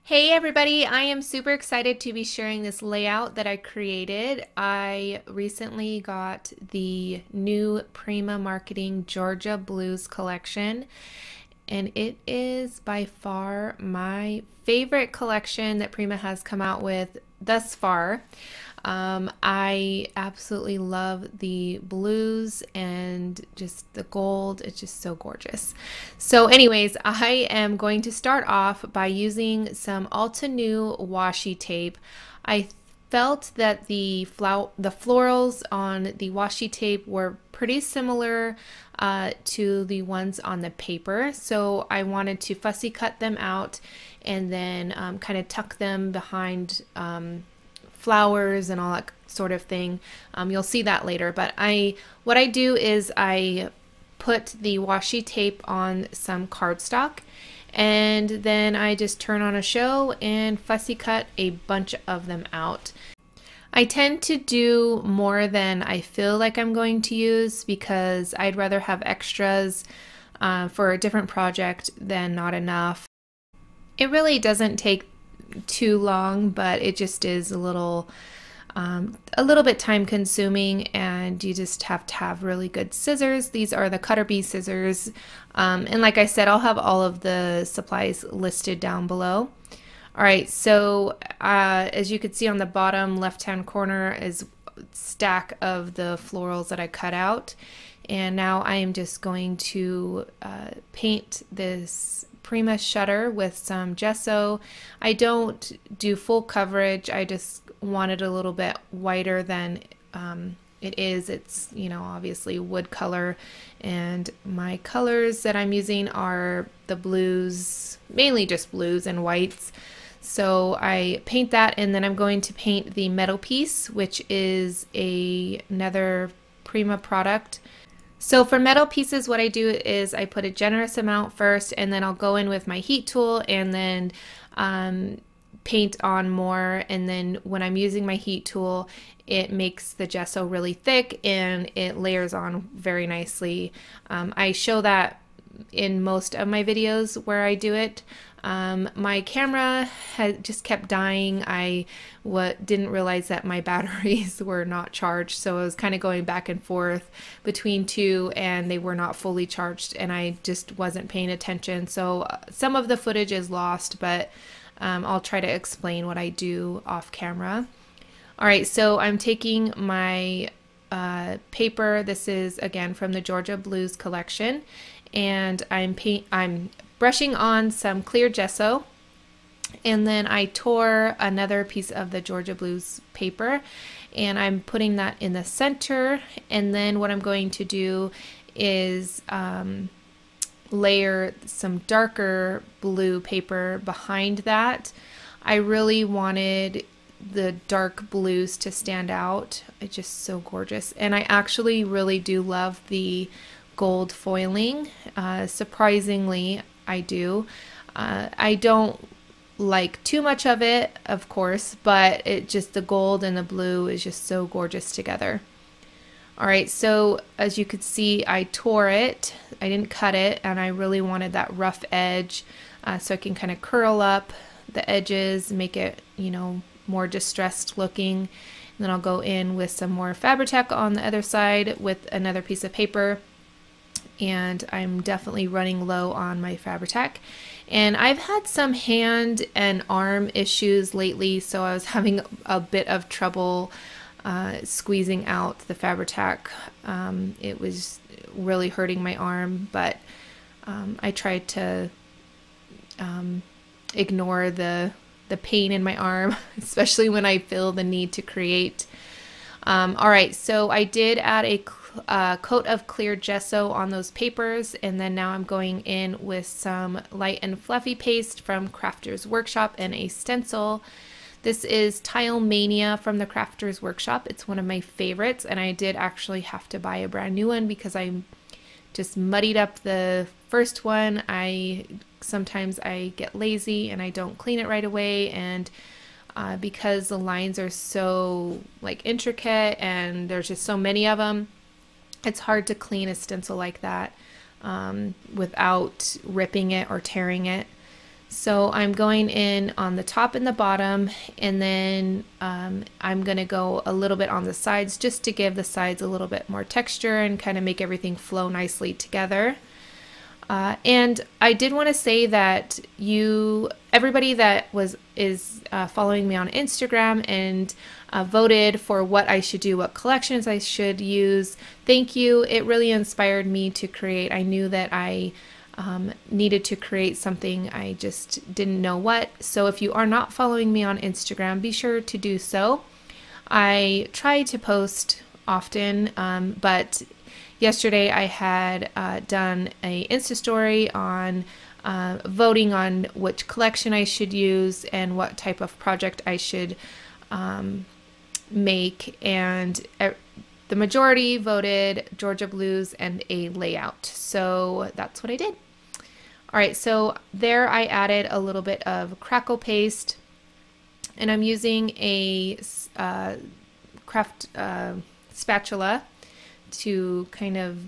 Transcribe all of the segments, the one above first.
Hey everybody, I am super excited to be sharing this layout that I created. I recently got the new Prima Marketing Georgia Blues collection, and it is by far my favorite collection that Prima has come out with thus far. I absolutely love the blues and just the gold. It's just so gorgeous. So anyways, I am going to start off by using some Altenew washi tape. I felt that the florals on the washi tape were pretty similar to the ones on the paper. So I wanted to fussy cut them out and then kind of tuck them behind flowers and all that sort of thing. You'll see that later, but what I do is I put the washi tape on some cardstock, and then I just turn on a show and fussy cut a bunch of them out. I tend to do more than I feel like I'm going to use because I'd rather have extras for a different project than not enough. It really doesn't take too long, but it just is a little bit time consuming, and you just have to have really good scissors. These are the Cutter Bee scissors, and like I said, I'll have all of the supplies listed down below. All right, so as you can see on the bottom left hand corner is a stack of the florals that I cut out, and now I am just going to paint this Prima shutter with some gesso. I don't do full coverage. I just want it a little bit whiter than it is. It's, you know, obviously wood color, and my colors that I'm using are the blues, mainly just blues and whites. So I paint that, and then I'm going to paint the metal piece, which is another Prima product. So for metal pieces, what I do is I put a generous amount first, and then I'll go in with my heat tool and then paint on more. And then when I'm using my heat tool, it makes the gesso really thick and it layers on very nicely. I show that in most of my videos where I do it. My camera had just kept dying. I didn't realize that my batteries were not charged, so I was kind of going back and forth between two, and they were not fully charged, and I just wasn't paying attention. So some of the footage is lost, but I'll try to explain what I do off camera. All right, so I'm taking my paper. This is again from the Georgia Blues collection, and I'm brushing on some clear gesso, and then I tore another piece of the Georgia Blues paper, and I'm putting that in the center. And then what I'm going to do is layer some darker blue paper behind that. I really wanted the dark blues to stand out. It's just so gorgeous, and I actually really do love the gold foiling. Surprisingly, I do. I don't like too much of it, of course, but the gold and the blue is just so gorgeous together. All right, so as you could see, I tore it. I didn't cut it, and I really wanted that rough edge so I can kind of curl up the edges, make it, you know, more distressed looking. And then I'll go in with some more Fabri-Tac on the other side with another piece of paper. And I'm definitely running low on my Fabri-Tac. And I've had some hand and arm issues lately, so I was having a bit of trouble squeezing out the Fabri-Tac. It was really hurting my arm, but I tried to ignore the pain in my arm, especially when I feel the need to create. All right, so I did add a coat of clear gesso on those papers, and then now I'm going in with some light and fluffy paste from Crafter's Workshop and a stencil. This is Tile Mania from the Crafter's Workshop. It's one of my favorites, and I did actually have to buy a brand new one because I just muddied up the first one. Sometimes I get lazy and I don't clean it right away, and because the lines are so like intricate and there's just so many of them, it's hard to clean a stencil like that without ripping it or tearing it. So I'm going in on the top and the bottom, and then I'm going to go a little bit on the sides just to give the sides a little bit more texture and kind of make everything flow nicely together. And I did want to say that everybody that is following me on Instagram and voted for what I should do, what collections I should use, thank you. It really inspired me to create. I knew that I needed to create something. I just didn't know what. So if you are not following me on Instagram, be sure to do so. I try to post often, but yesterday I had done a Insta story on voting on which collection I should use and what type of project I should make, and the majority voted Georgia Blues and a layout. So that's what I did. All right, so there I added a little bit of crackle paste, and I'm using a craft spatula to kind of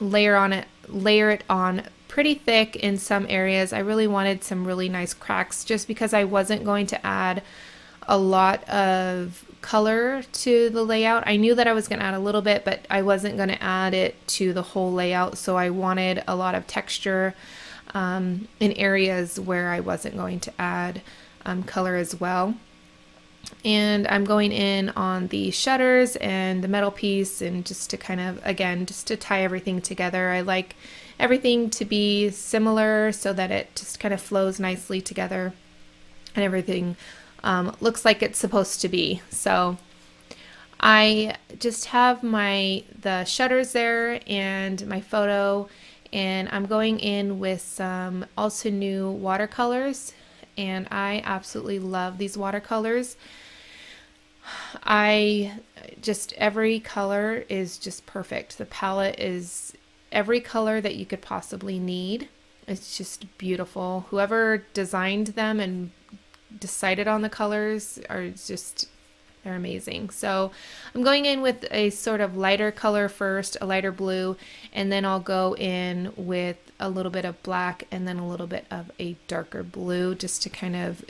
layer it on pretty thick in some areas. I really wanted some really nice cracks just because I wasn't going to add a lot of color to the layout. I knew that I was going to add a little bit, but I wasn't going to add it to the whole layout, so I wanted a lot of texture in areas where I wasn't going to add color as well. And I'm going in on the shutters and the metal piece, and just to kind of, again, just to tie everything together. I like everything to be similar so that it just kind of flows nicely together and everything looks like it's supposed to be. So I just have the shutters there and my photo, and I'm going in with some Altenew watercolors, and I absolutely love these watercolors. Every color is just perfect. The palette is every color that you could possibly need. It's just beautiful. Whoever designed them and decided on the colors they're amazing. So I'm going in with a sort of lighter color first, a lighter blue, and then I'll go in with a little bit of black and then a little bit of a darker blue, just to kind of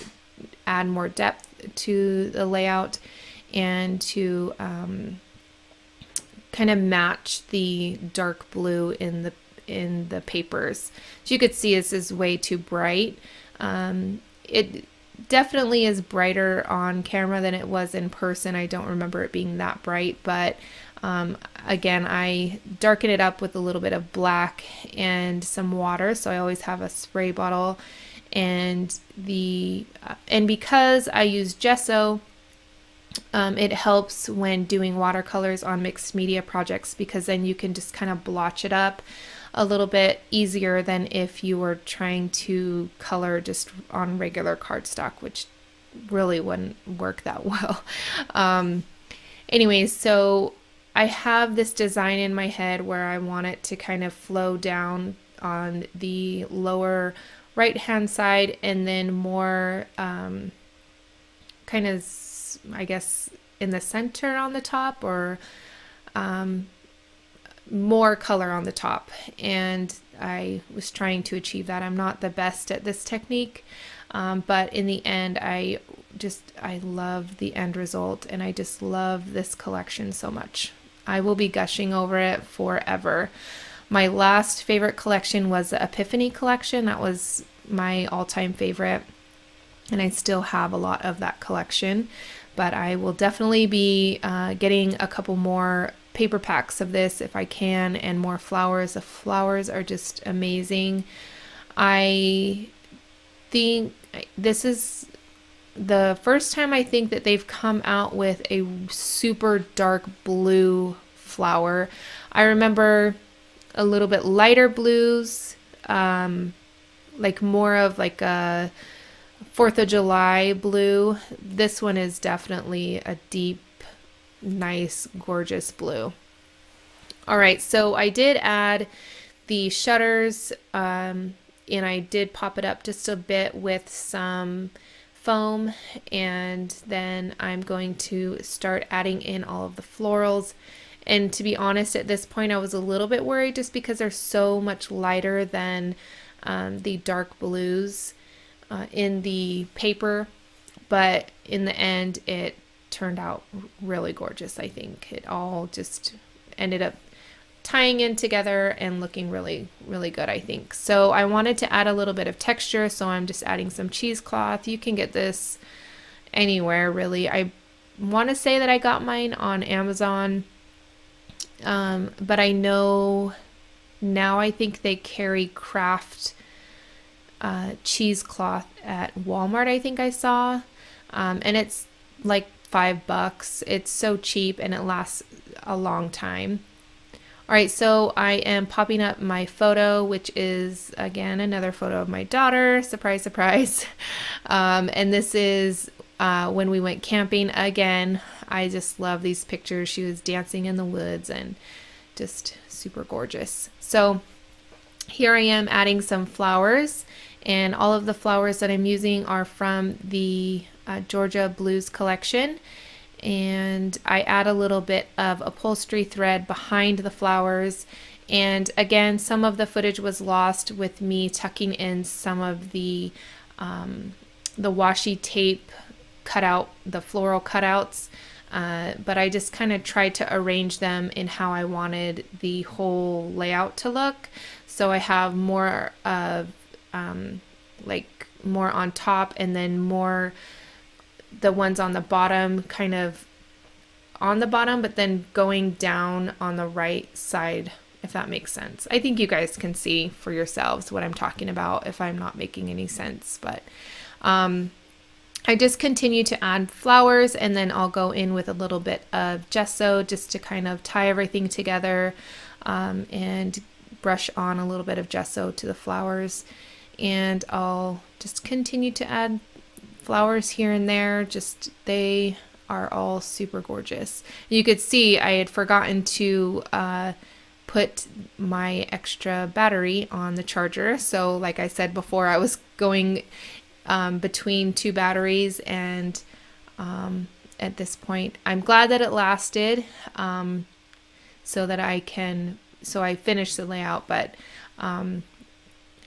add more depth to the layout and to kind of match the dark blue in the papers. So you could see this is way too bright. It definitely is brighter on camera than it was in person. I don't remember it being that bright, but again, I darken it up with a little bit of black and some water. So I always have a spray bottle, and because I use gesso, it helps when doing watercolors on mixed media projects, because then you can just kind of blotch it up a little bit easier than if you were trying to color just on regular cardstock, which really wouldn't work that well. Anyways, so I have this design in my head where I want it to kind of flow down on the lower right hand side, and then more kind of, I guess, in the center on the top, or more color on the top. And I was trying to achieve that. I'm not the best at this technique, but in the end, I love the end result, and I just love this collection so much. I will be gushing over it forever. My last favorite collection was the Epiphany collection. That was my all-time favorite, and I still have a lot of that collection, but I will definitely be getting a couple more paper packs of this if I can, and more flowers. The flowers are just amazing. I think this is the first time I think that they've come out with a super dark blue flower. I remember a little bit lighter blues, like more of like a 4th of July blue. This one is definitely a deep, nice, gorgeous blue. All right, so I did add the shutters, and I did pop it up just a bit with some foam, and then I'm going to start adding in all of the florals. And to be honest, at this point I was a little bit worried, just because they're so much lighter than the dark blues. in the paper, but in the end it turned out really gorgeous. I think it all just ended up tying in together and looking really, really good, I think. So I wanted to add a little bit of texture, so I'm just adding some cheesecloth. You can get this anywhere, really. I want to say that I got mine on Amazon, but I know now I think they carry craft cheesecloth at Walmart, I think I saw, and it's like $5. It's so cheap and it lasts a long time. All right, so I am popping up my photo, which is, again, another photo of my daughter. Surprise, surprise. And this is when we went camping. Again, I just love these pictures. She was dancing in the woods and just super gorgeous. So here I am adding some flowers, and all of the flowers that I'm using are from the Georgia Blues collection. And I add a little bit of upholstery thread behind the flowers, and again, some of the footage was lost with me tucking in some of the washi tape cutout, the floral cutouts, but I just kind of tried to arrange them in how I wanted the whole layout to look. So I have more of like more on top, and then more the ones on the bottom, kind of on the bottom, but then going down on the right side, if that makes sense. I think you guys can see for yourselves what I'm talking about if I'm not making any sense, but I just continue to add flowers, and then I'll go in with a little bit of gesso just to kind of tie everything together, and brush on a little bit of gesso to the flowers, and I'll just continue to add flowers here and there. Just, they are all super gorgeous. You could see I had forgotten to put my extra battery on the charger. So like I said before, I was going between two batteries, and at this point I'm glad that it lasted, so that I finished the layout. But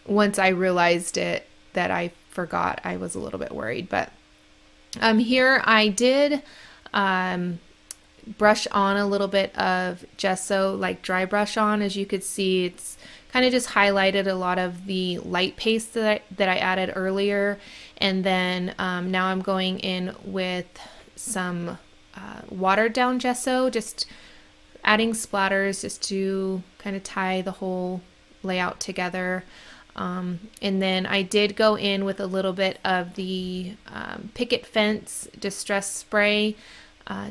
once I realized it, that I forgot, I was a little bit worried. But here I did brush on a little bit of gesso, like dry brush on. As you could see, it's kind of just highlighted a lot of the light paste that I added earlier. And then now I'm going in with some watered down gesso, just adding splatters just to kind of tie the whole layout together. And then I did go in with a little bit of the Picket Fence Distress Spray,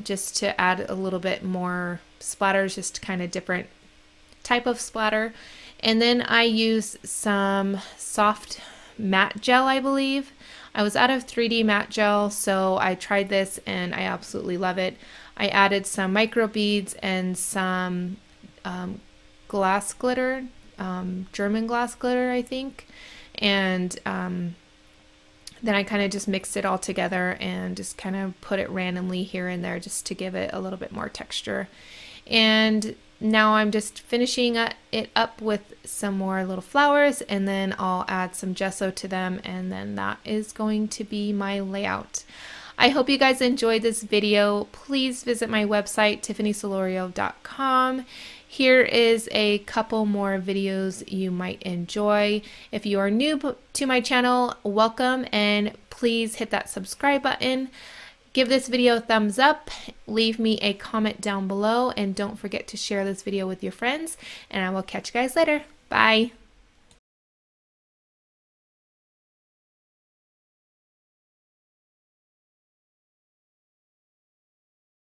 just to add a little bit more splatters, just kind of different type of splatter. And then I used some soft matte gel, I believe. I was out of 3D matte gel, so I tried this and I absolutely love it. I added some micro beads and some glass glitter, German glass glitter, I think. And then I kind of just mixed it all together and just kind of put it randomly here and there just to give it a little bit more texture. And now I'm just finishing it up with some more little flowers, and then I'll add some gesso to them, and then that is going to be my layout. I hope you guys enjoyed this video. Please visit my website, tiffanySolorio.com. Here is a couple more videos you might enjoy. If you are new to my channel, welcome, and please hit that subscribe button. Give this video a thumbs up, leave me a comment down below, and don't forget to share this video with your friends, and I will catch you guys later. Bye.